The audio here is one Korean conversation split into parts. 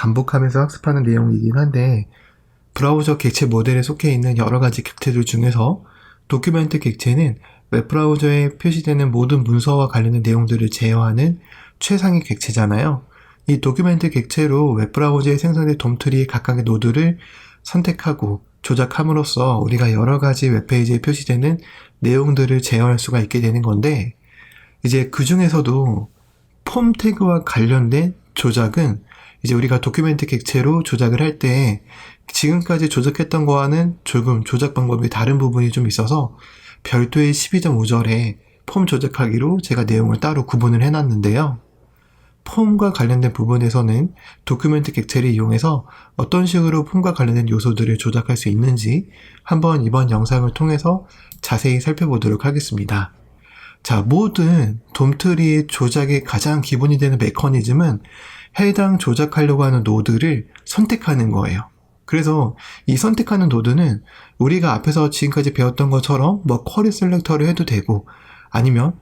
반복하면서 학습하는 내용이긴 한데, 브라우저 객체 모델에 속해 있는 여러 가지 객체들 중에서 도큐멘트 객체는 웹브라우저에 표시되는 모든 문서와 관련된 내용들을 제어하는 최상위 객체잖아요. 이 도큐멘트 객체로 웹브라우저에 생성된 돔트리의 각각의 노드를 선택하고 조작함으로써 우리가 여러 가지 웹페이지에 표시되는 내용들을 제어할 수가 있게 되는 건데, 이제 그 중에서도 폼 태그와 관련된 조작은 이제 우리가 도큐멘트 객체로 조작을 할 때 지금까지 조작했던 거와는 조금 조작 방법이 다른 부분이 좀 있어서 별도의 12.5절에 폼 조작하기로 제가 내용을 따로 구분을 해놨는데요. 폼과 관련된 부분에서는 도큐멘트 객체를 이용해서 어떤 식으로 폼과 관련된 요소들을 조작할 수 있는지 한번 이번 영상을 통해서 자세히 살펴보도록 하겠습니다. 자, 모든 돔트리의 조작의 가장 기본이 되는 메커니즘은 해당 조작하려고 하는 노드를 선택하는 거예요. 그래서 이 선택하는 노드는 우리가 앞에서 지금까지 배웠던 것처럼 쿼리 셀렉터를 해도 되고, 아니면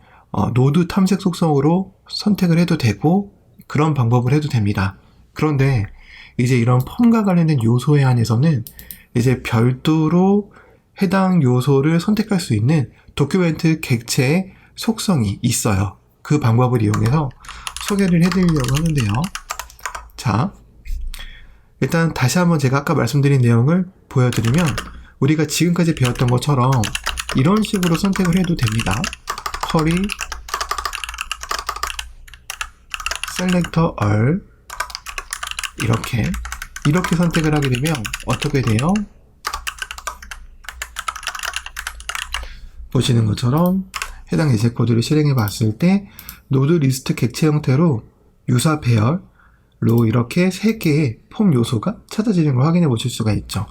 노드 탐색 속성으로 선택을 해도 되고, 그런 방법을 해도 됩니다. 그런데 이제 이런 폼과 관련된 요소에 한해서는 이제 별도로 해당 요소를 선택할 수 있는 도큐멘트 객체의 속성이 있어요. 그 방법을 이용해서 소개를 해드리려고 하는데요. 자, 일단 다시 한번 제가 아까 말씀드린 내용을 보여드리면, 우리가 지금까지 배웠던 것처럼 이런 식으로 선택을 해도 됩니다. 쿼리 셀렉터 all 이렇게 선택을 하게 되면 어떻게 돼요? 보시는 것처럼 해당 예제 코드를 실행해 봤을 때 노드 리스트 객체 형태로 유사 배열로 이렇게 3개의 폼 요소가 찾아지는 걸 확인해 보실 수가 있죠.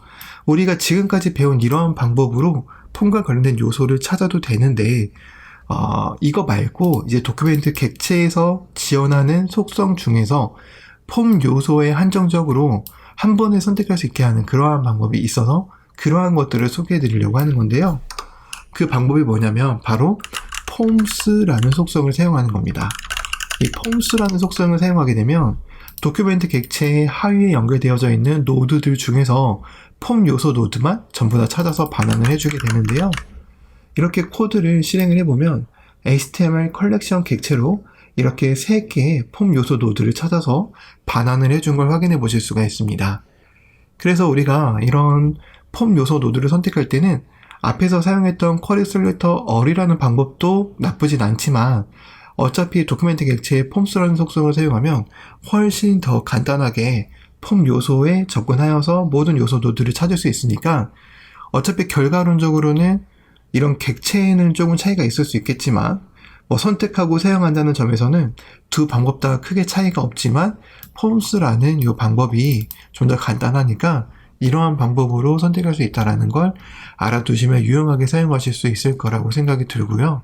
우리가 지금까지 배운 이러한 방법으로 폼과 관련된 요소를 찾아도 되는데, 이거 말고 이제 도큐멘트 객체에서 지원하는 속성 중에서 폼 요소에 한정적으로 한 번에 선택할 수 있게 하는 그러한 방법이 있어서 그러한 것들을 소개해 드리려고 하는 건데요. 그 방법이 뭐냐면 바로 폼스라는 속성을 사용하는 겁니다. 이 폼스라는 속성을 사용하게 되면 도큐멘트 객체의 하위에 연결되어져 있는 노드들 중에서 폼 요소 노드만 전부 다 찾아서 반환을 해주게 되는데요. 이렇게 코드를 실행을 해보면 HTML 컬렉션 객체로 이렇게 3개의 폼 요소 노드를 찾아서 반환을 해준 걸 확인해 보실 수가 있습니다. 그래서 우리가 이런 폼 요소 노드를 선택할 때는 앞에서 사용했던 쿼리 셀렉터 all이라는 방법도 나쁘진 않지만, 어차피 도큐멘트 객체의 폼스라는 속성을 사용하면 훨씬 더 간단하게 폼 요소에 접근하여서 모든 요소 노드를 찾을 수 있으니까, 어차피 결과론적으로는 이런 객체에는 조금 차이가 있을 수 있겠지만 선택하고 사용한다는 점에서는 두 방법 다 크게 차이가 없지만 폼스라는 이 방법이 좀 더 간단하니까 이러한 방법으로 선택할 수 있다는 걸 알아두시면 유용하게 사용하실 수 있을 거라고 생각이 들고요.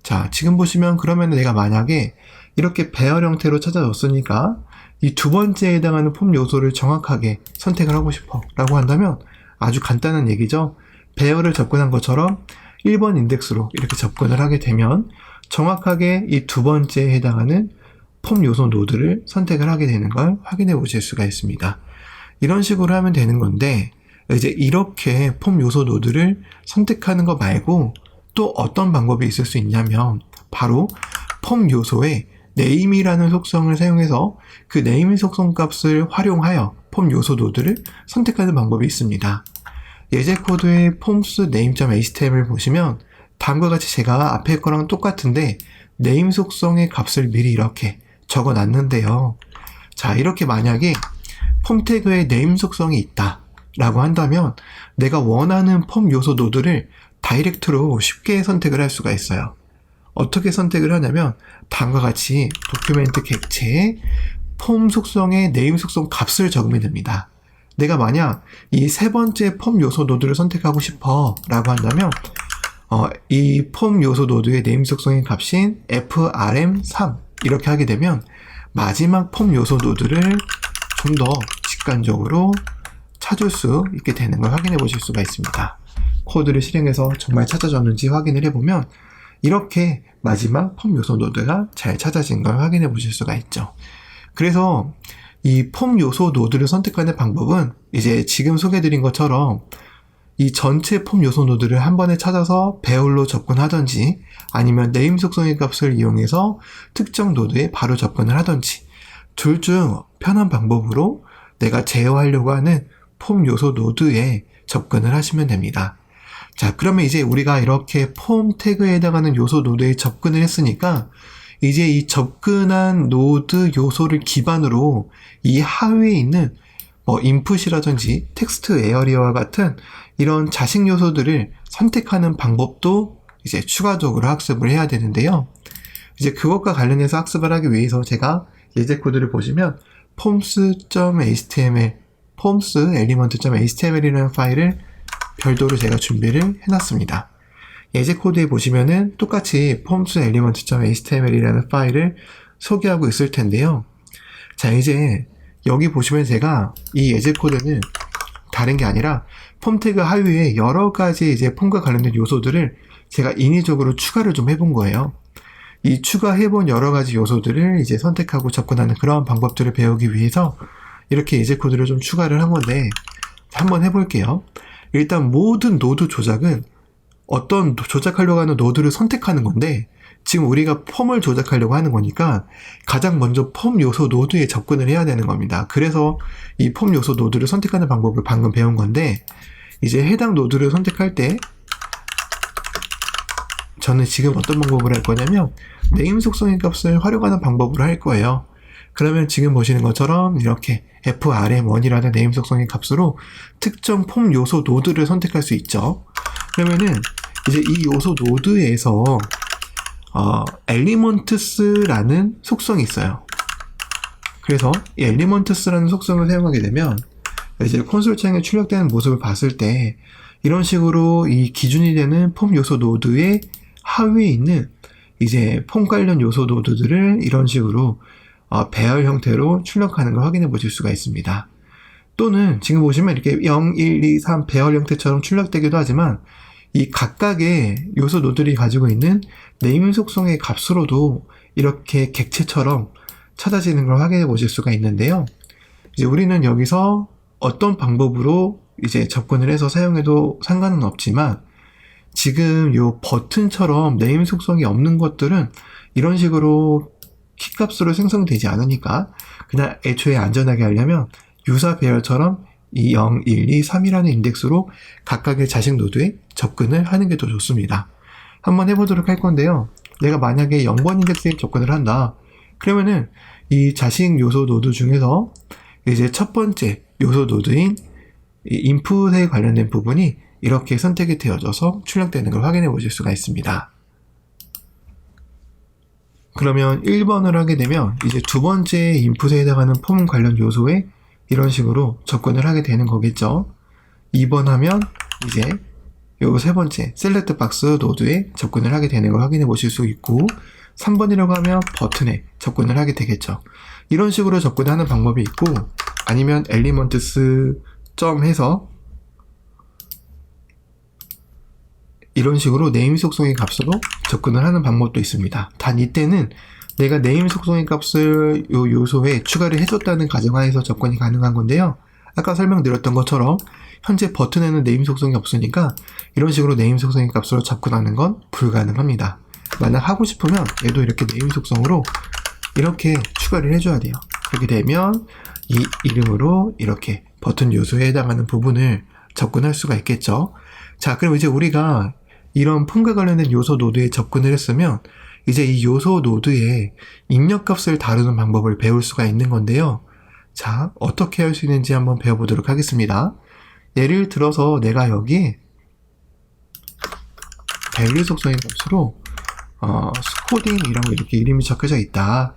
자, 지금 보시면 그러면 내가 만약에 이렇게 배열 형태로 찾아줬으니까 이 두 번째에 해당하는 폼 요소를 정확하게 선택을 하고 싶어 라고 한다면 아주 간단한 얘기죠. 배열을 접근한 것처럼 1번 인덱스로 이렇게 접근을 하게 되면 정확하게 이 두 번째에 해당하는 폼 요소 노드를 선택을 하게 되는 걸 확인해 보실 수가 있습니다. 이런 식으로 하면 되는 건데, 이제 이렇게 폼 요소 노드를 선택하는 거 말고 또 어떤 방법이 있을 수 있냐면 바로 폼 요소에 name이라는 속성을 사용해서 그 name 속성 값을 활용하여 폼 요소 노드를 선택하는 방법이 있습니다. 예제 코드의 폼스 name.html 보시면 다음과 같이 제가 앞에 거랑 똑같은데 name 속성의 값을 미리 이렇게 적어 놨는데요. 자, 이렇게 만약에 폼 태그에 name 속성이 있다 라고 한다면 내가 원하는 폼 요소 노드를 다이렉트로 쉽게 선택을 할 수가 있어요. 어떻게 선택을 하냐면 다음과 같이 도큐멘트 객체에 폼 속성의 name 속성 값을 적으면 됩니다. 내가 만약 이 세 번째 폼 요소 노드를 선택하고 싶어 라고 한다면 이 폼 요소 노드의 네임 속성의 값인 frm3 이렇게 하게 되면 마지막 폼 요소 노드를 좀 더 직관적으로 찾을 수 있게 되는 걸 확인해 보실 수가 있습니다. 코드를 실행해서 정말 찾아졌는지 확인을 해보면 이렇게 마지막 폼 요소 노드가 잘 찾아진 걸 확인해 보실 수가 있죠. 그래서 이 폼 요소 노드를 선택하는 방법은 이제 지금 소개해드린 것처럼 이 전체 폼 요소 노드를 한 번에 찾아서 배열로 접근하던지 아니면 네임 속성의 값을 이용해서 특정 노드에 바로 접근을 하던지 둘 중 편한 방법으로 내가 제어하려고 하는 폼 요소 노드에 접근을 하시면 됩니다. 자, 그러면 이제 우리가 이렇게 폼 태그에 해당하는 요소 노드에 접근을 했으니까 이제 이 접근한 노드 요소를 기반으로 이 하위에 있는 인풋이라든지 텍스트 에어리어와 같은 이런 자식 요소들을 선택하는 방법도 이제 추가적으로 학습을 해야 되는데요. 이제 그것과 관련해서 학습을 하기 위해서 제가 예제 코드를 보시면 forms.html, forms.element.html이라는 파일을 별도로 제가 준비를 해놨습니다. 예제 코드에 보시면은 똑같이 forms.element.html이라는 파일을 소개하고 있을 텐데요. 자, 이제 여기 보시면 제가 이 예제 코드는 다른 게 아니라 폼 태그 하위에 여러 가지 이제 폼과 관련된 요소들을 제가 인위적으로 추가를 좀 해본 거예요. 이 추가해본 여러 가지 요소들을 이제 선택하고 접근하는 그런 방법들을 배우기 위해서 이렇게 예제 코드를 좀 추가를 한 건데 한번 해볼게요. 일단 모든 노드 조작은 어떤 조작하려고 하는 노드를 선택하는 건데 지금 우리가 폼을 조작하려고 하는 거니까 가장 먼저 폼 요소 노드에 접근을 해야 되는 겁니다. 그래서 이 폼 요소 노드를 선택하는 방법을 방금 배운 건데 이제 해당 노드를 선택할 때 저는 지금 어떤 방법을 할 거냐면 네임 속성의 값을 활용하는 방법으로 할 거예요. 그러면 지금 보시는 것처럼 이렇게 frm1이라는 네임 속성의 값으로 특정 폼 요소 노드를 선택할 수 있죠. 그러면은 이제 이 요소 노드에서 elements라는 속성이 있어요. 그래서 이 elements라는 속성을 사용하게 되면 이제 콘솔 창에 출력되는 모습을 봤을 때 이런 식으로 이 기준이 되는 폼 요소 노드의 하위에 있는 이제 폼 관련 요소 노드들을 이런 식으로 배열 형태로 출력하는 걸 확인해 보실 수가 있습니다. 또는 지금 보시면 이렇게 0, 1, 2, 3 배열 형태처럼 출력되기도 하지만 이 각각의 요소 노드들이 가지고 있는 네임 속성의 값으로도 이렇게 객체처럼 찾아지는 걸 확인해 보실 수가 있는데요. 이제 우리는 여기서 어떤 방법으로 이제 접근을 해서 사용해도 상관은 없지만 지금 요 버튼처럼 네임 속성이 없는 것들은 이런 식으로 키값으로 생성되지 않으니까 그냥 애초에 안전하게 하려면 유사 배열처럼 이 0, 1, 2, 3이라는 인덱스로 각각의 자식 노드에 접근을 하는 게 더 좋습니다. 한번 해보도록 할 건데요. 내가 만약에 0번 인덱스에 접근을 한다. 그러면은 이 자식 요소 노드 중에서 이제 첫 번째 요소 노드인 이 인풋에 관련된 부분이 이렇게 선택이 되어져서 출력되는 걸 확인해 보실 수가 있습니다. 그러면 1번을 하게 되면 이제 두 번째 인풋에 해당하는 폼 관련 요소에 이런 식으로 접근을 하게 되는 거겠죠. 2번 하면 이제 요 세 번째 셀렉트 박스 노드에 접근을 하게 되는 걸 확인해 보실 수 있고 3번이라고 하면 버튼에 접근을 하게 되겠죠. 이런 식으로 접근하는 방법이 있고 아니면 elements 점 해서 이런 식으로 네임 속성의 값으로 접근을 하는 방법도 있습니다. 단 이때는 내가 네임 속성의 값을 요 요소에 추가를 해줬다는 가정하에서 접근이 가능한 건데요. 아까 설명드렸던 것처럼 현재 버튼에는 네임 속성이 없으니까 이런 식으로 네임 속성의 값으로 접근하는 건 불가능합니다. 만약 하고 싶으면 얘도 이렇게 네임 속성으로 이렇게 추가를 해줘야 돼요. 그렇게 되면 이 이름으로 이렇게 버튼 요소에 해당하는 부분을 접근할 수가 있겠죠. 자, 그럼 이제 우리가 이런 폼과 관련된 요소 노드에 접근을 했으면 이제 이 요소 노드의 입력값을 다루는 방법을 배울 수가 있는 건데요. 자, 어떻게 할 수 있는지 한번 배워보도록 하겠습니다. 예를 들어서 내가 여기에 value 속성의 값으로 스코딩이라고 이렇게 이름이 적혀져 있다.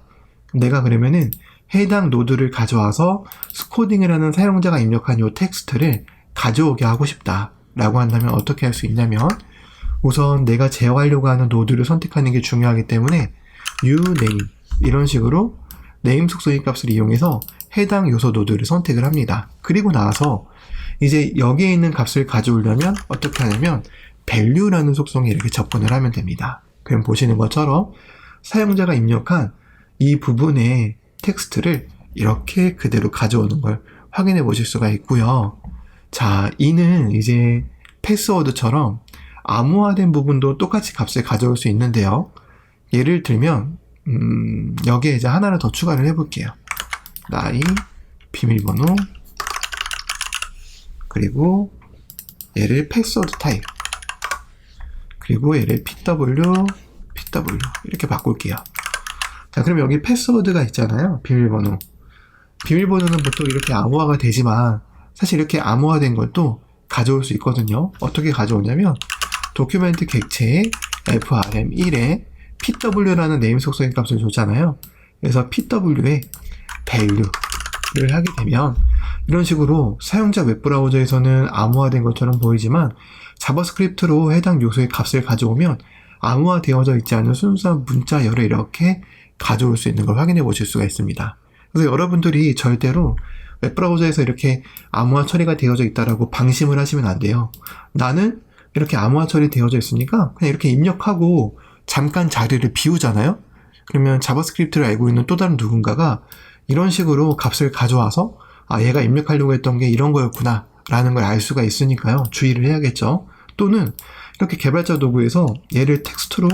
내가 그러면은 해당 노드를 가져와서 스코딩이라는 사용자가 입력한 이 텍스트를 가져오게 하고 싶다 라고 한다면 어떻게 할 수 있냐면 우선 내가 제어하려고 하는 노드를 선택하는 게 중요하기 때문에 uName 이런 식으로 네임 속성의 값을 이용해서 해당 요소 노드를 선택을 합니다. 그리고 나서 이제 여기에 있는 값을 가져오려면 어떻게 하냐면 value라는 속성에 이렇게 접근을 하면 됩니다. 그럼 보시는 것처럼 사용자가 입력한 이 부분의 텍스트를 이렇게 그대로 가져오는 걸 확인해 보실 수가 있고요. 자, 이는 이제 패스워드처럼 암호화된 부분도 똑같이 값을 가져올 수 있는데요. 예를 들면 여기에 이제 하나를 더 추가를 해볼게요. 나이, 비밀번호, 그리고 얘를 패스워드 타입, 그리고 얘를 PW 이렇게 바꿀게요. 자, 그럼 여기 패스워드가 있잖아요. 비밀번호는 보통 이렇게 암호화가 되지만 사실 이렇게 암호화된 것도 가져올 수 있거든요. 어떻게 가져오냐면 도큐멘트 객체에 frm1에 pw라는 네임 속성의 값을 줬잖아요. 그래서 pw에 value를 하게 되면 이런 식으로 사용자 웹브라우저에서는 암호화된 것처럼 보이지만 자바스크립트로 해당 요소의 값을 가져오면 암호화되어져 있지 않은 순수한 문자열을 이렇게 가져올 수 있는 걸 확인해 보실 수가 있습니다. 그래서 여러분들이 절대로 웹브라우저에서 이렇게 암호화 처리가 되어져 있다라고 방심을 하시면 안 돼요. 나는 이렇게 암호화 처리 되어져 있으니까 그냥 이렇게 입력하고 잠깐 자리를 비우잖아요. 그러면 자바스크립트를 알고 있는 또 다른 누군가가 이런 식으로 값을 가져와서 얘가 입력하려고 했던 게 이런 거였구나 라는 걸 알 수가 있으니까요. 주의를 해야겠죠. 또는 이렇게 개발자 도구에서 얘를 텍스트로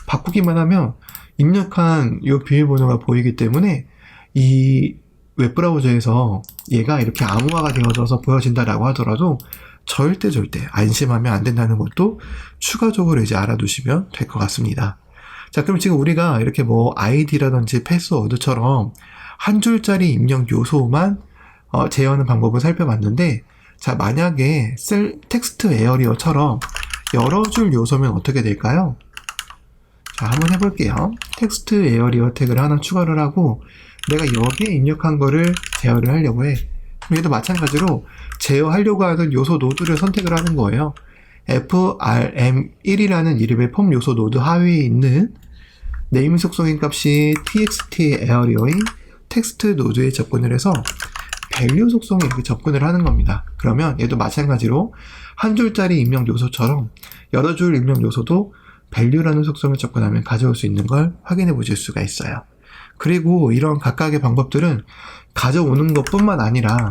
바꾸기만 하면 입력한 이 비밀번호가 보이기 때문에 이 웹브라우저에서 얘가 이렇게 암호화가 되어져서 보여진다라고 하더라도 절대 안심하면 안 된다는 것도 추가적으로 이제 알아두시면 될 것 같습니다. 자, 그럼 지금 우리가 이렇게 뭐 아이디라든지 패스워드처럼 한 줄짜리 입력 요소만 제어하는 방법을 살펴봤는데, 자, 만약에 텍스트 에어리어처럼 여러 줄 요소면 어떻게 될까요? 자, 한번 해볼게요. 텍스트 에어리어 태그를 하나 추가를 하고 내가 여기에 입력한 거를 제어를 하려고 해. 얘도 마찬가지로 제어하려고 하는 요소 노드를 선택을 하는 거예요. frm1이라는 이름의 폼 요소 노드 하위에 있는 네임 속성인 값이 txt 에어리어인 텍스트 노드에 접근을 해서 밸류 속성에 이렇게 접근을 하는 겁니다. 그러면 얘도 마찬가지로 한 줄짜리 입력 요소처럼 여러 줄 입력 요소도 밸류라는 속성을 접근하면 가져올 수 있는 걸 확인해 보실 수가 있어요. 그리고 이런 각각의 방법들은 가져오는 것뿐만 아니라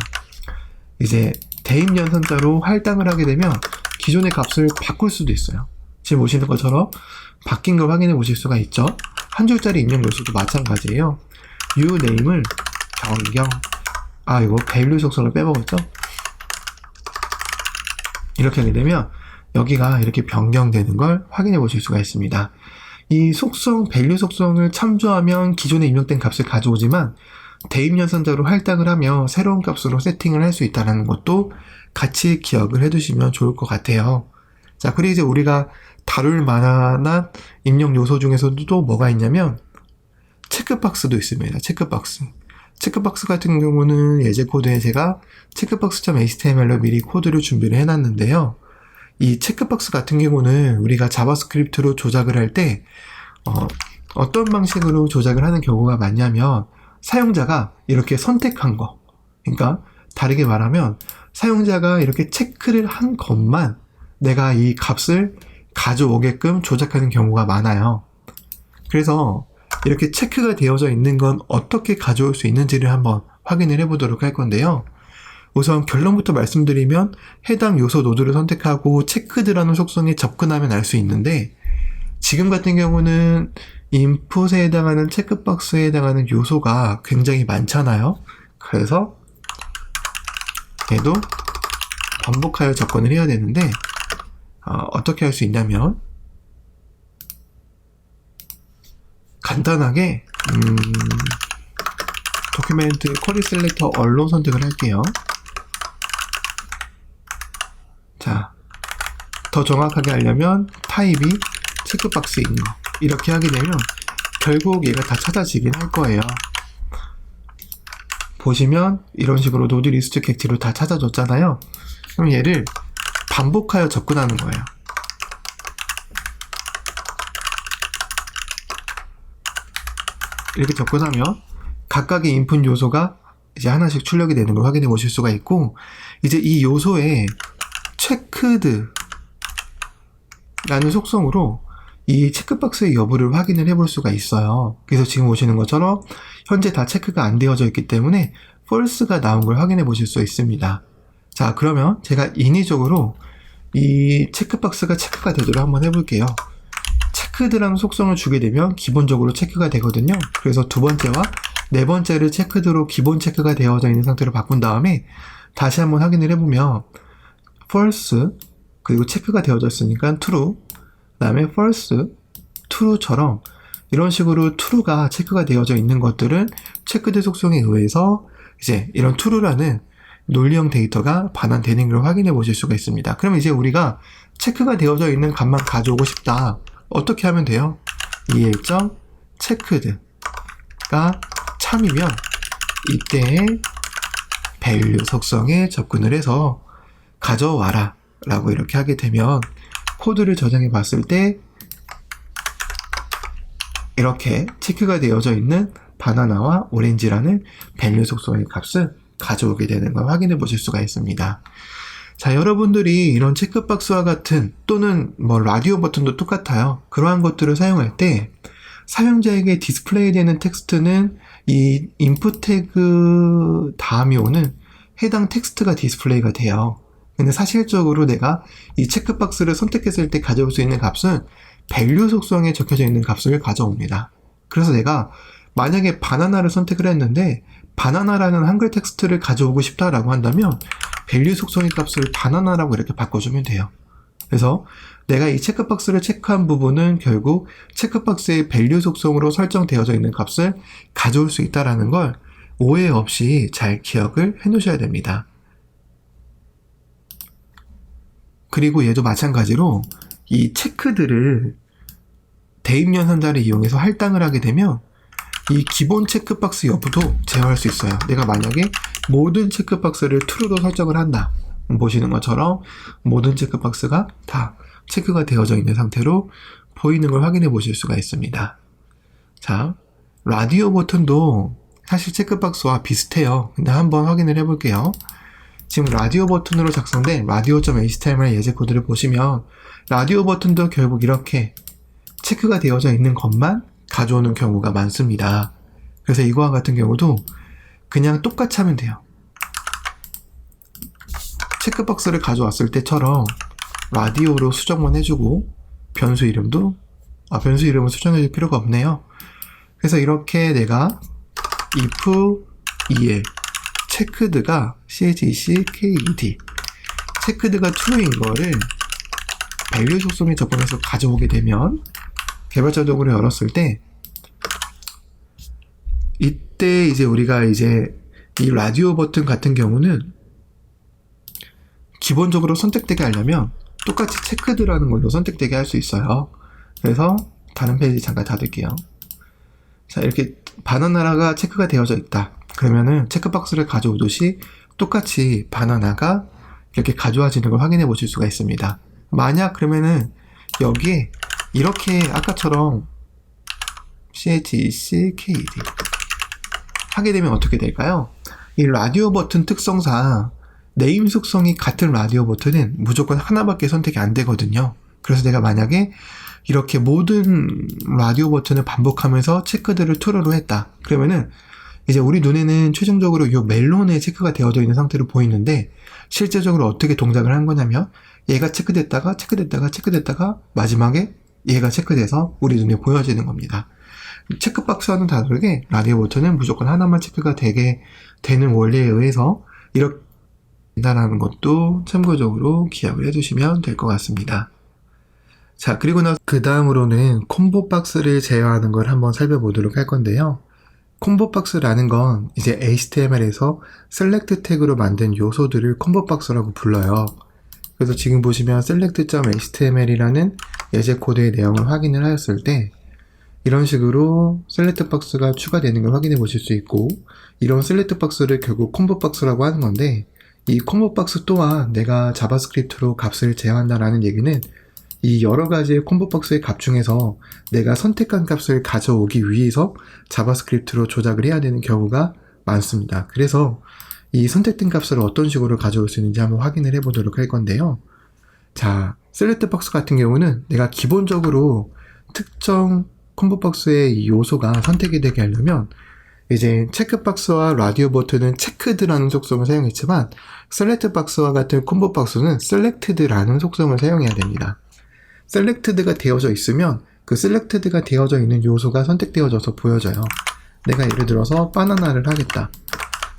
이제 대입 연산자로 할당을 하게 되면 기존의 값을 바꿀 수도 있어요. 지금 보시는 것처럼 바뀐 걸 확인해 보실 수가 있죠. 한 줄짜리 입력 요소도 마찬가지예요. uname을 변경, 이거 밸류 속성을 빼먹었죠? 이렇게 하게 되면 여기가 이렇게 변경되는 걸 확인해 보실 수가 있습니다. 이 속성, 밸류 속성을 참조하면 기존에 입력된 값을 가져오지만 대입 연산자로 할당을 하며 새로운 값으로 세팅을 할 수 있다는 것도 같이 기억을 해두시면 좋을 것 같아요. 자, 그리고 이제 우리가 다룰 만한 입력 요소 중에서도 또 뭐가 있냐면 체크박스도 있습니다. 체크박스 같은 경우는 예제 코드에 제가 체크박스.html로 미리 코드를 준비를 해놨는데요. 이 체크박스 같은 경우는 우리가 자바스크립트로 조작을 할 때 어떤 방식으로 조작을 하는 경우가 많냐면 사용자가 이렇게 선택한 거, 그러니까 다르게 말하면 사용자가 이렇게 체크를 한 것만 내가 이 값을 가져오게끔 조작하는 경우가 많아요. 그래서 이렇게 체크가 되어져 있는 건 어떻게 가져올 수 있는지를 한번 확인을 해보도록 할 건데요. 우선 결론부터 말씀드리면 해당 요소 노드를 선택하고 체크드라는 속성에 접근하면 알 수 있는데, 지금 같은 경우는 인풋에 해당하는 체크박스에 해당하는 요소가 굉장히 많잖아요. 그래서 얘도 반복하여 접근을 해야 되는데 어떻게 할 수 있냐면 간단하게 도큐멘트 쿼리 셀렉터 얼로 선택을 할게요. 자, 더 정확하게 하려면 타입이 체크박스인 거 이렇게 하게 되면 결국 얘가 다 찾아지긴 할 거예요. 보시면 이런 식으로 노드 리스트 객체로 다 찾아줬잖아요. 그럼 얘를 반복하여 접근하는 거예요. 이렇게 접근하면 각각의 인풋 요소가 이제 하나씩 출력이 되는 걸 확인해 보실 수가 있고, 이제 이 요소에 체크드 라는 속성으로 이 체크박스의 여부를 확인을 해볼 수가 있어요. 그래서 지금 보시는 것처럼 현재 다 체크가 안 되어져 있기 때문에 false가 나온 걸 확인해 보실 수 있습니다. 자, 그러면 제가 인위적으로 이 체크박스가 체크가 되도록 한번 해볼게요. 체크드라는 속성을 주게 되면 기본적으로 체크가 되거든요. 그래서 두 번째와 네 번째를 체크드로 기본 체크가 되어져 있는 상태로 바꾼 다음에 다시 한번 확인을 해보면 false 그리고 체크가 되어져 있으니까 true 그 다음에 false, true처럼 이런 식으로 true가 체크가 되어져 있는 것들은 체크드 속성에 의해서 이제 이런 true라는 논리형 데이터가 반환되는 걸 확인해 보실 수가 있습니다. 그럼 이제 우리가 체크가 되어져 있는 값만 가져오고 싶다. 어떻게 하면 돼요? el.checked가 참이면 이때의 value 속성에 접근을 해서 가져와라 라고 이렇게 하게 되면 코드를 저장해 봤을 때 이렇게 체크가 되어져 있는 바나나와 오렌지라는 value 속성의 값을 가져오게 되는 걸 확인해 보실 수가 있습니다. 자, 여러분들이 이런 체크박스와 같은 또는 뭐 라디오 버튼도 똑같아요. 그러한 것들을 사용할 때 사용자에게 디스플레이 되는 텍스트는 이 인풋 태그 다음이 오는 해당 텍스트가 디스플레이가 돼요. 근데 사실적으로 내가 이 체크박스를 선택했을 때 가져올 수 있는 값은 value 속성에 적혀져 있는 값을 가져옵니다. 그래서 내가 만약에 바나나를 선택을 했는데 바나나라는 한글 텍스트를 가져오고 싶다라고 한다면 value 속성의 값을 바나나라고 이렇게 바꿔주면 돼요. 그래서 내가 이 체크박스를 체크한 부분은 결국 체크박스의 value 속성으로 설정되어져 있는 값을 가져올 수 있다는 걸 오해 없이 잘 기억을 해 놓으셔야 됩니다. 그리고 얘도 마찬가지로 이 체크들을 대입연산자를 이용해서 할당을 하게 되면 이 기본 체크박스 여부도 제어할 수 있어요. 내가 만약에 모든 체크박스를 true로 설정을 한다. 보시는 것처럼 모든 체크박스가 다 체크가 되어져 있는 상태로 보이는 걸 확인해 보실 수가 있습니다. 자, 라디오 버튼도 사실 체크박스와 비슷해요. 근데 한번 확인을 해볼게요. 지금 라디오 버튼으로 작성된 radio.html 예제 코드를 보시면 라디오 버튼도 결국 이렇게 체크가 되어져 있는 것만 가져오는 경우가 많습니다. 그래서 이거와 같은 경우도 그냥 똑같이 하면 돼요. 체크박스를 가져왔을 때처럼 라디오로 수정만 해주고 변수 이름은 수정해줄 필요가 없네요. 그래서 이렇게 내가 if el checked가 checkked checked가 true인 거를 value 속성에 접근해서 가져오게 되면 개발자 도구를 열었을 때 이때 이제 우리가 이제 이 라디오 버튼 같은 경우는 기본적으로 선택되게 하려면 똑같이 체크드라는 걸로 선택되게 할 수 있어요. 그래서 다른 페이지 잠깐 닫을게요. 자, 이렇게 바나나가 체크가 되어져 있다. 그러면은 체크박스를 가져오듯이 똑같이 바나나가 이렇게 가져와지는 걸 확인해 보실 수가 있습니다. 만약 그러면은 여기에 이렇게 아까처럼 checkked 하게 되면 어떻게 될까요? 이 라디오 버튼 특성상 네임 속성이 같은 라디오 버튼은 무조건 하나밖에 선택이 안 되거든요. 그래서 내가 만약에 이렇게 모든 라디오 버튼을 반복하면서 체크들을 true로 했다. 그러면은 이제 우리 눈에는 최종적으로 이 멜론에 체크가 되어져 있는 상태로 보이는데 실제적으로 어떻게 동작을 한 거냐면 얘가 체크됐다가 마지막에 얘가 체크돼서 우리 눈에 보여지는 겁니다. 체크박스와는 다르게 라디오 버튼은 무조건 하나만 체크가 되게 되는 원리에 의해서 이렇게 된다는 것도 참고적으로 기억을 해주시면 될 것 같습니다. 자, 그리고 나서 그 다음으로는 콤보 박스를 제어하는 걸 한번 살펴보도록 할 건데요. 콤보 박스라는 건 이제 HTML에서 셀렉트 태그로 만든 요소들을 콤보 박스라고 불러요. 그래서 지금 보시면 select.html이라는 예제 코드의 내용을 확인을 하였을 때 이런 식으로 셀렉트 박스가 추가되는 걸 확인해 보실 수 있고, 이런 셀렉트 박스를 결국 콤보 박스라고 하는 건데, 이 콤보 박스 또한 내가 자바스크립트로 값을 제어한다라는 얘기는 이 여러 가지의 콤보 박스의 값 중에서 내가 선택한 값을 가져오기 위해서 자바스크립트로 조작을 해야 되는 경우가 많습니다. 그래서 이 선택된 값을 어떤 식으로 가져올 수 있는지 한번 확인을 해보도록 할 건데요. 자, 셀렉트 박스 같은 경우는 내가 기본적으로 특정 콤보박스의 이 요소가 선택이 되게 하려면 이제 체크박스와 라디오 버튼은 체크드라는 속성을 사용했지만 셀렉트박스와 같은 콤보박스는 셀렉트드라는 속성을 사용해야 됩니다. 셀렉트드가 되어져 있으면 그 셀렉트드가 되어져 있는 요소가 선택되어져서 보여져요. 내가 예를 들어서 바나나를 하겠다.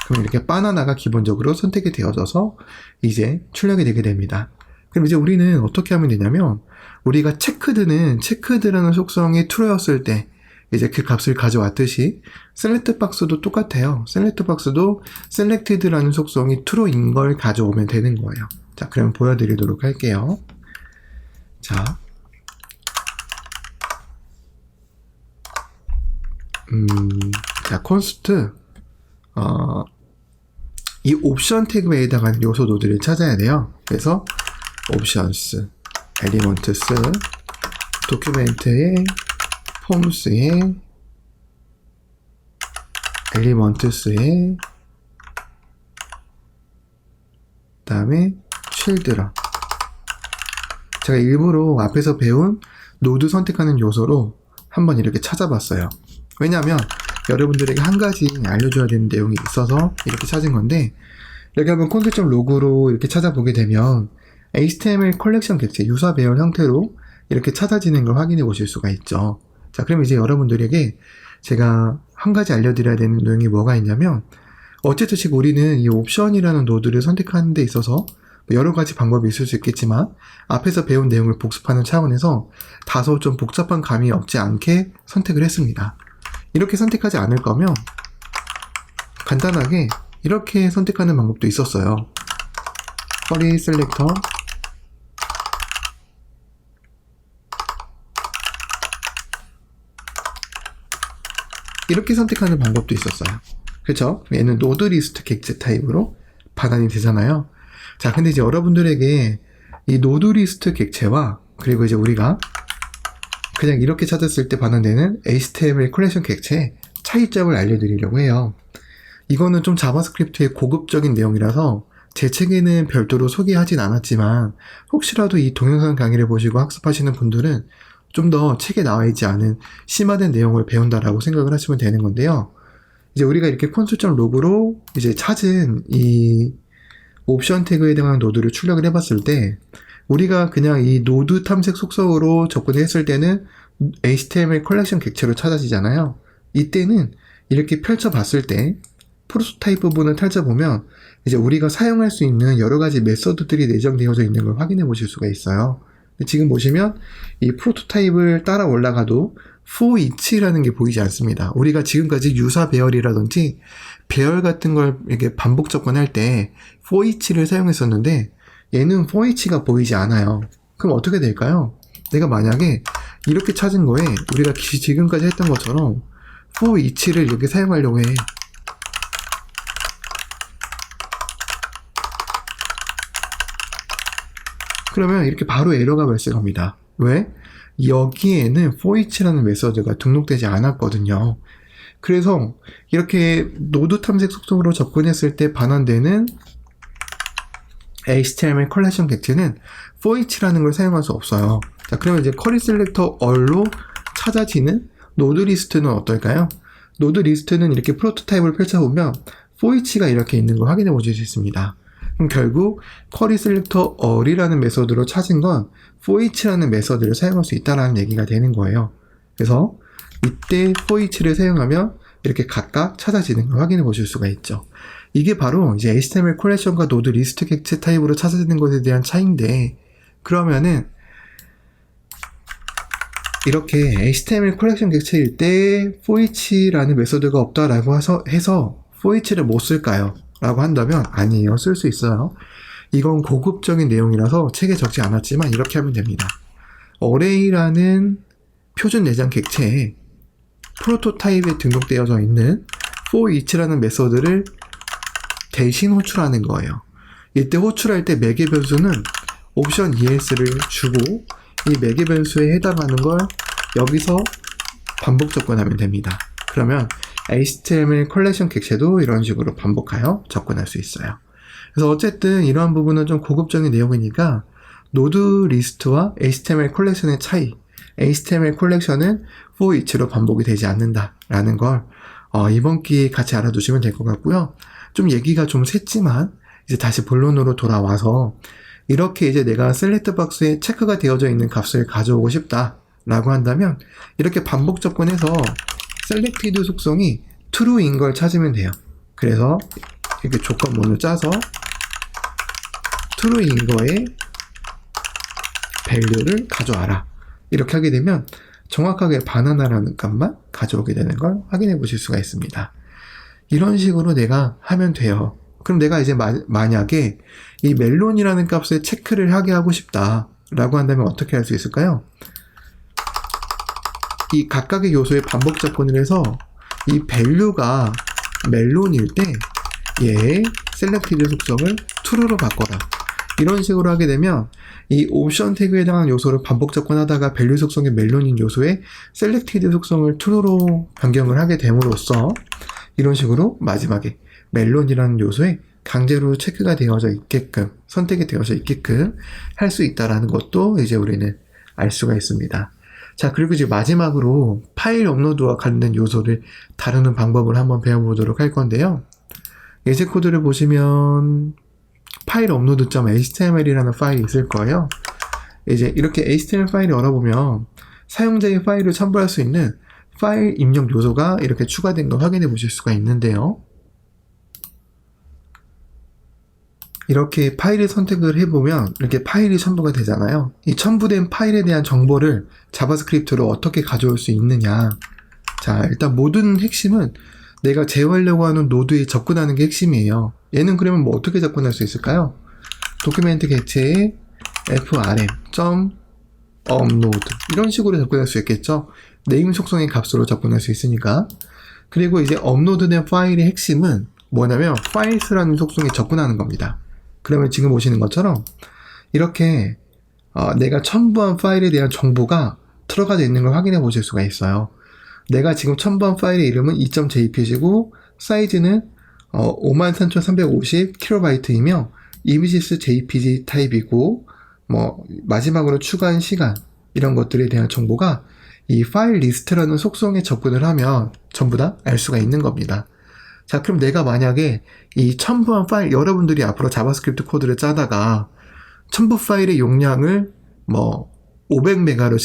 그럼 이렇게 바나나가 기본적으로 선택이 되어져서 이제 출력이 되게 됩니다. 그럼 이제 우리는 어떻게 하면 되냐면 우리가 체크드라는 속성이 true였을 때 이제 그 값을 가져왔듯이 셀렉트 박스도 똑같아요. 셀렉트 박스도 selected라는 속성이 true인 걸 가져오면 되는 거예요. 자, 그럼 보여드리도록 할게요. 자, 자, const 이 옵션 태그에 해당하는 요소 노드를 찾아야 돼요. 그래서 options, elements, 도큐멘트에 폼스에 elements에 그다음에 children. 제가 일부러 앞에서 배운 노드 선택하는 요소로 한번 이렇게 찾아봤어요. 왜냐하면 여러분들에게 한 가지 알려줘야 되는 내용이 있어서 이렇게 찾은 건데, 이렇게 한번 콘솔.log로 이렇게 찾아보게 되면 HTML 컬렉션 객체 유사 배열 형태로 이렇게 찾아지는 걸 확인해 보실 수가 있죠. 자, 그럼 이제 여러분들에게 제가 한 가지 알려드려야 되는 내용이 뭐가 있냐면, 어쨌든 지금 우리는 이 옵션이라는 노드를 선택하는 데 있어서 여러 가지 방법이 있을 수 있겠지만 앞에서 배운 내용을 복습하는 차원에서 다소 좀 복잡한 감이 없지 않게 선택을 했습니다. 이렇게 선택하지 않을 거면 간단하게 이렇게 선택하는 방법도 있었어요. query selector 이렇게 선택하는 방법도 있었어요. 그렇죠? 얘는 노드 리스트 객체 타입으로 반환이 되잖아요. 자, 근데 이제 여러분들에게 이 노드 리스트 객체와 그리고 이제 우리가 그냥 이렇게 찾았을 때 반환되는 HTML 컬렉션 객체의 차이점을 알려드리려고 해요. 이거는 좀 자바스크립트의 고급적인 내용이라서 제 책에는 별도로 소개하진 않았지만 혹시라도 이 동영상 강의를 보시고 학습하시는 분들은 좀 더 책에 나와 있지 않은 심화된 내용을 배운다라고 생각을 하시면 되는 건데요. 이제 우리가 이렇게 console.log로 이제 찾은 이 옵션 태그에 해당하는 노드를 출력을 해봤을 때 우리가 그냥 이 노드 탐색 속성으로 접근했을 때는 HTML 컬렉션 객체로 찾아지잖아요. 이때는 이렇게 펼쳐봤을 때 프로토타입 부분을 펼쳐보면 이제 우리가 사용할 수 있는 여러 가지 메서드들이 내정되어져 있는 걸 확인해 보실 수가 있어요. 지금 보시면 이 프로토타입을 따라 올라가도 for each라는 게 보이지 않습니다. 우리가 지금까지 유사 배열이라든지 배열 같은 걸 이렇게 반복 접근할 때 for each를 사용했었는데 얘는 for each가 보이지 않아요. 그럼 어떻게 될까요? 내가 만약에 이렇게 찾은 거에 우리가 지금까지 했던 것처럼 for each를 이렇게 사용하려고 해. 그러면 이렇게 바로 에러가 발생합니다. 왜? 여기에는 for each라는 메서드가 등록되지 않았거든요. 그래서 이렇게 노드 탐색 속성으로 접근했을 때 반환되는 HTML 컬렉션 객체는 for each라는 걸 사용할 수 없어요. 자, 그러면 이제 query selector all로 찾아지는 노드 리스트는 어떨까요? 노드 리스트는 이렇게 프로토타입을 펼쳐보면 for each가 이렇게 있는 걸 확인해 보실 수 있습니다. 그럼 결국 query selector all이라는 메서드로 찾은 건 for each라는 메서드를 사용할 수 있다는 얘기가 되는 거예요. 그래서 이때 for each를 사용하면 이렇게 각각 찾아지는 걸 확인해 보실 수가 있죠. 이게 바로 이제 HTML 컬렉션과 노드 리스트 객체 타입으로 찾아지는 것에 대한 차이인데, 그러면은 이렇게 HTML 컬렉션 객체일 때 for each라는 메서드가 없다라고 해서 for each를 못 쓸까요? 라고 한다면 아니에요. 쓸 수 있어요. 이건 고급적인 내용이라서 책에 적지 않았지만 이렇게 하면 됩니다. array라는 표준 내장 객체에 프로토타입에 등록되어져 있는 for each라는 메서드를 대신 호출하는 거예요. 이때 호출할 때 매개 변수는 옵션 ES를 주고 이 매개 변수에 해당하는 걸 여기서 반복 접근하면 됩니다. 그러면 HTML 컬렉션 객체도 이런 식으로 반복하여 접근할 수 있어요. 그래서 어쨌든 이러한 부분은 좀 고급적인 내용이니까 노드 리스트와 HTML 컬렉션의 차이, HTML 컬렉션은 for each로 반복이 되지 않는다라는 걸 이번 기회에 같이 알아두시면 될 것 같고요. 좀 얘기가 좀 샜지만 이제 다시 본론으로 돌아와서 이렇게 이제 내가 셀렉트 박스에 체크가 되어져 있는 값을 가져오고 싶다라고 한다면 이렇게 반복 접근해서 셀렉티드 속성이 true인 걸 찾으면 돼요. 그래서 이렇게 조건문을 짜서 true인 거에 value를 가져와라. 이렇게 하게 되면 정확하게 바나나라는 값만 가져오게 되는 걸 확인해 보실 수가 있습니다. 이런 식으로 내가 하면 돼요. 그럼 내가 이제 만약에 이 멜론이라는 값에 체크를 하게 하고 싶다 라고 한다면 어떻게 할 수 있을까요? 이 각각의 요소에 반복 접근을 해서 이 value가 멜론일 때 얘의 셀렉티드 속성을 true로 바꿔라. 이런 식으로 하게 되면 이 옵션 태그에 해당하는 요소를 반복 접근하다가 value 속성의 멜론인 요소에 셀렉티드 속성을 true로 변경을 하게 됨으로써 이런 식으로 마지막에 멜론이라는 요소에 강제로 체크가 되어져 있게끔, 선택이 되어져 있게끔 할 수 있다라는 것도 이제 우리는 알 수가 있습니다. 자, 그리고 이제 마지막으로 파일 업로드와 관련된 요소를 다루는 방법을 한번 배워보도록 할 건데요. 예제 코드를 보시면 파일 업로드.html이라는 파일이 있을 거예요. 이제 이렇게 HTML 파일을 열어보면 사용자의 파일을 첨부할 수 있는 파일 입력 요소가 이렇게 추가된 걸 확인해 보실 수가 있는데요. 이렇게 파일을 선택을 해보면 이렇게 파일이 첨부가 되잖아요. 이 첨부된 파일에 대한 정보를 자바스크립트로 어떻게 가져올 수 있느냐. 자, 일단 모든 핵심은 내가 제어하려고 하는 노드에 접근하는 게 핵심이에요. 얘는 그러면 뭐 어떻게 접근할 수 있을까요? 도큐멘트 객체에 frm.upload 이런 식으로 접근할 수 있겠죠. 네임 속성의 값으로 접근할 수 있으니까. 그리고 이제 업로드된 파일의 핵심은 뭐냐면 파일스라는 속성에 접근하는 겁니다. 그러면 지금 보시는 것처럼 이렇게 내가 첨부한 파일에 대한 정보가 들어가져 있는 걸 확인해 보실 수가 있어요. 내가 지금 첨부한 파일의 이름은 2.jpg고 사이즈는 53,350kb이며 이미지스 jpg 타입이고 뭐 마지막으로 추가한 시간 이런 것들에 대한 정보가 이 파일 리스트라는 속성에 접근을 하면 전부 다 알 수가 있는 겁니다. 자, 그럼 내가 만약에 이 첨부한 파일, 여러분들이 앞으로 자바스크립트 코드를 짜다가 첨부 파일의 용량을 뭐 500메가로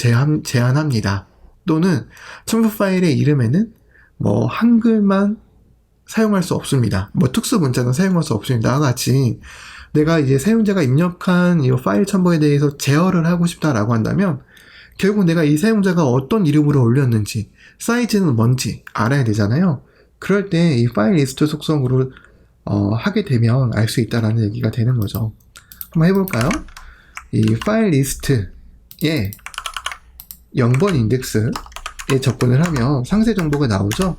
제한합니다. 또는 첨부 파일의 이름에는 뭐 한글만 사용할 수 없습니다. 뭐 특수 문자는 사용할 수 없습니다. 와 같이 내가 이제 사용자가 입력한 이 파일 첨부에 대해서 제어를 하고 싶다라고 한다면 결국 내가 이 사용자가 어떤 이름으로 올렸는지 사이즈는 뭔지 알아야 되잖아요. 그럴 때 이 파일 리스트 속성으로 하게 되면 알 수 있다라는 얘기가 되는 거죠. 한번 해볼까요? 이 파일 리스트에 0번 인덱스에 접근을 하면 상세 정보가 나오죠.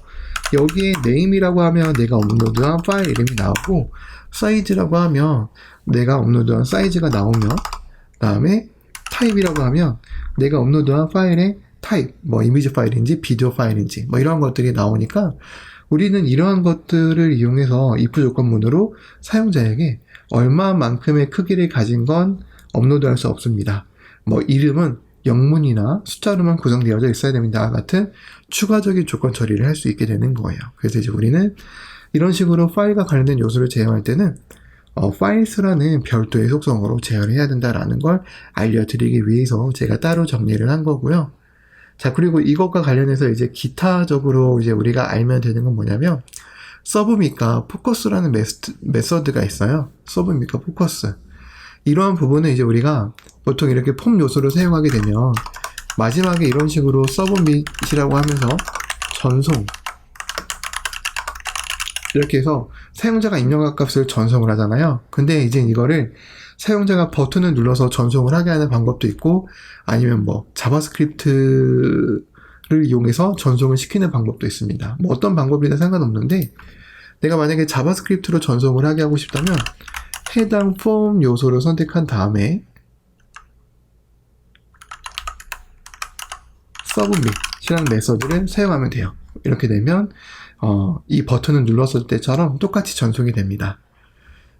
여기에 name이라고 하면 내가 업로드한 파일 이름이 나오고 사이즈라고 하면 내가 업로드한 사이즈가 나오며 다음에 타입이라고 하면 내가 업로드한 파일의 타입, 뭐 이미지 파일인지 비디오 파일인지 뭐 이런 것들이 나오니까 우리는 이러한 것들을 이용해서 if 조건문으로 사용자에게 얼마만큼의 크기를 가진 건 업로드할 수 없습니다. 뭐 이름은 영문이나 숫자로만 구성되어져 있어야 됩니다. 같은 추가적인 조건 처리를 할 수 있게 되는 거예요. 그래서 이제 우리는 이런 식으로 파일과 관련된 요소를 제어할 때는 파일스라는 별도의 속성으로 제어를 해야 된다라는 걸 알려드리기 위해서 제가 따로 정리를 한 거고요. 자, 그리고 이것과 관련해서 이제 기타적으로 이제 우리가 알면 되는 건 뭐냐면 서브밋과 포커스라는 메서드가 있어요. 서브밋과 포커스. 이러한 부분은 이제 우리가 보통 이렇게 폼 요소를 사용하게 되면 마지막에 이런 식으로 서브밋이라고 하면서 전송 이렇게 해서 사용자가 입력한 값을 전송을 하잖아요. 근데 이제 이거를 사용자가 버튼을 눌러서 전송을 하게 하는 방법도 있고 아니면 뭐 자바스크립트를 이용해서 전송을 시키는 방법도 있습니다. 뭐 어떤 방법이나 상관없는데 내가 만약에 자바스크립트로 전송을 하게 하고 싶다면 해당 폼 요소를 선택한 다음에 서브밋이라는 메서드를 사용하면 돼요. 이렇게 되면 이 버튼을 눌렀을 때처럼 똑같이 전송이 됩니다.